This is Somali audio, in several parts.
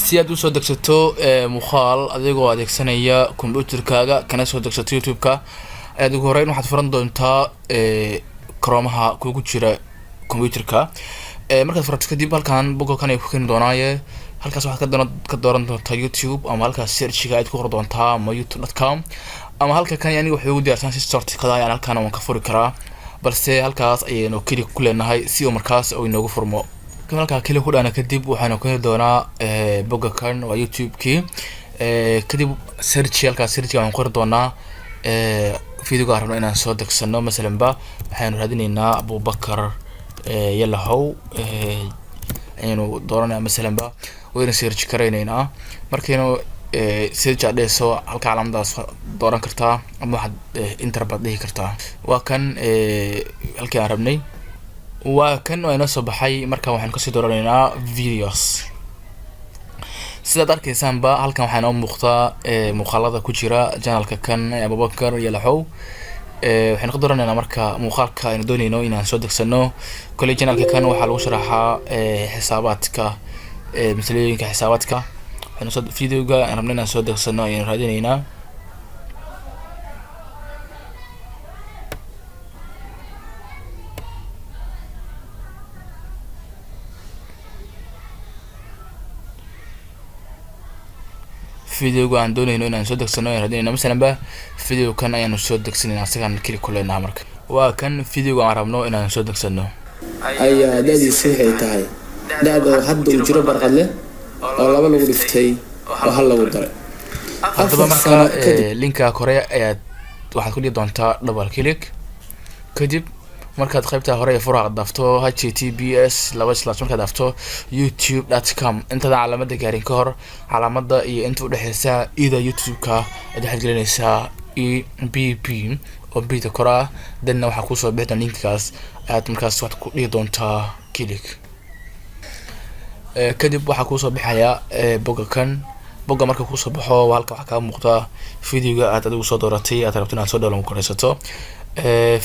si aad u soo degsato muuqaal adigoo adeegsanaya computerkaaga kana soo degsato youtube-ka aad ugu horeyn waxaad furan doontaa Chromaha kugu jira computerka markaad furato kadib halkan boggan ay ku keeni doonaaye halkaas waxaad ka dooran doontaa YouTube ama halkaas search-ga aad ku qor doontaa ama youtube.com ama halka kan yani wuxuu ugu diyaarsan si sort kada ayaan halkan waan ka furi karaa balse halkaas ayaynu kali ku leenahay si uu markaas oo inoogu furmo halka kali ku dhaana kadib waxaanu ku heli doonaa bogga kan waa YouTube-ki kadib search halkaas search-ga aan qori doonaa video gaar ah inaan soo degsano mesela waxaanu raadinaynaa Abubakar Yalahow aynu dooranaa mesela wayna search karaynaa markaynu search adeeso halka calaamadaas dooran kartaa ama waxaad enter baad dhihi kartaa waa kan halkii aan rabnay waa kan oo inoo soo baxay marka waxaan ka sii dooranaynaa videos sidaad arkaysaanba halkan waxaa inoo muuqdaa muuqaalada ku jira channelka kan Abubakar Yalahow waxaan ka dooranaynaa marka muuqaalka aynu doonayno inaan soo degsano kale channelka kan waxaa lagu sharaxaa xisaabaadka misalooyinka xisaabaadka waxaan soo videoga aan rabnay inaan soo degsano ayaan raadinaynaa video aan doonayno inaan soo degsano ayaan raadinaynaa mesela video kan ayaan soo degsanaynaa asagaan kali ku leenahay marka waa kan video aan rabno inaan soo degsano ayaa daadiisu waxay tahay daada hadda uu jiro barqad leh oo laba lagu dhiftay oo hal lagu daray hadaba marka linka kore ayaad waxaad ku dhigi doontaa double click kadib markaad qaybta hore ee furaha dafto https markaad dafto youtube.com inta calaamada gaarin ka hor calaamada iyo inta u dhaxaysa ida youtube-ka aad gelinaysaa EBP oo bita kora dadna waxa ku soo bixin linkaas aad markaas waxaad ku dhigi doontaa click kadib waxa ku soo bixaya bogga marka ku soo baxo halka waxa ka muuqda video-ga aad adigu soo dooratay aad rabto inaad soo download karaysato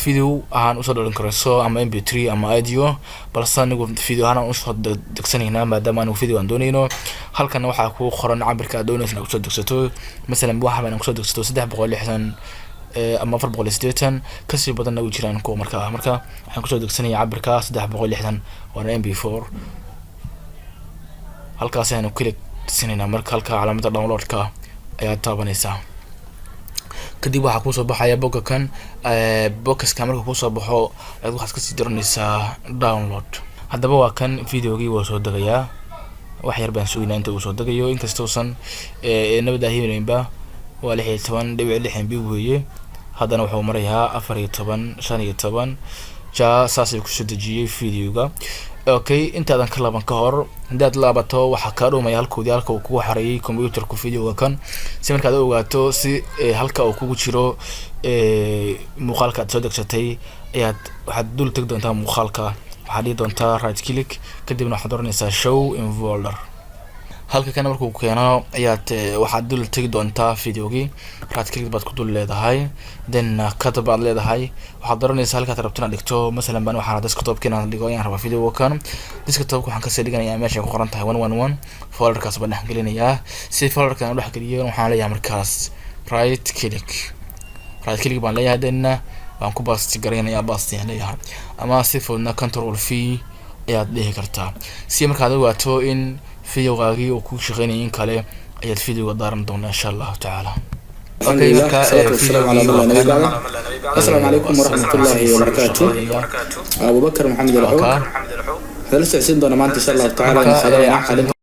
video aan usoo dooran karayso ama mp3 ama audio balse anigu video ahaan usoo degsanaynaa maadaama anigu video aan doonayno halkan waxaa ku qoran cabirka aad doonayso inaad kusoo degsato mesela waxa aan kusoo degsato 360 ama 480 kasii badanna u jiraan kuwa marka waxaan kusoo degsanayaa cabirka 360 waana mp4 halkaas ayaan click sinayna marka halka calaamada download-ka ayaa taabanaysaa kadib waxa ku soo baxaya bogga kan boxka marka ku soo baxo aad waxaad ka sii diranaysaa download hadaba waa kan videogii waa soo dagayaa wax yar baan suginaa inta uu soo dagayo inkastoo san nabada hiimeynba waa 16.6 MB weeye hadana wuxuu marayaa 14.15 saasay ku soo dejiyay videoga okay intaadan ka laaban ka hor hadaad laabato waxa ka dhumay halkoodii halka uu kugu xareeyay computerku videoga kan si markaad ogaato si halka uu kugu jiro muuqaalka aad soo degsatay waxaad dul tag doontaa muuqaalka waxaad dhigi doontaa right click kadibna waxaad dooranaysaa show in folder halka kan markuu keeno waxaad dul tagi doontaa videogii right click baad ku dul leedahay then kadib baad leedahay waxaad dooranaysaa halka aad rabto inaad dhigto mesela baan waxaan desktop-ka inaan dhigo ayaan rabaa video kan desktop-ka waxaan ka sii dhiganayaa meesha ay ku qoran tahay 111 folderkaas baan dhex gelinayaa si folderkan u dhex geliyo waxaan leeyahay markaas right click baan leeyahay then waan ku baasti gareynayaa baasti leeyahay ama si fududna control v ayaad dhihi kartaa si markaad ogaato in videogaagii uu ku shaqeynayay in kale ayaad videoga daaran doonaa insha Allah taala السلام عليكم ورحمة الله وبركاته أبو بكر محمد يلاهو هذا لسه عشان دونا ما إن شاء الله تعالى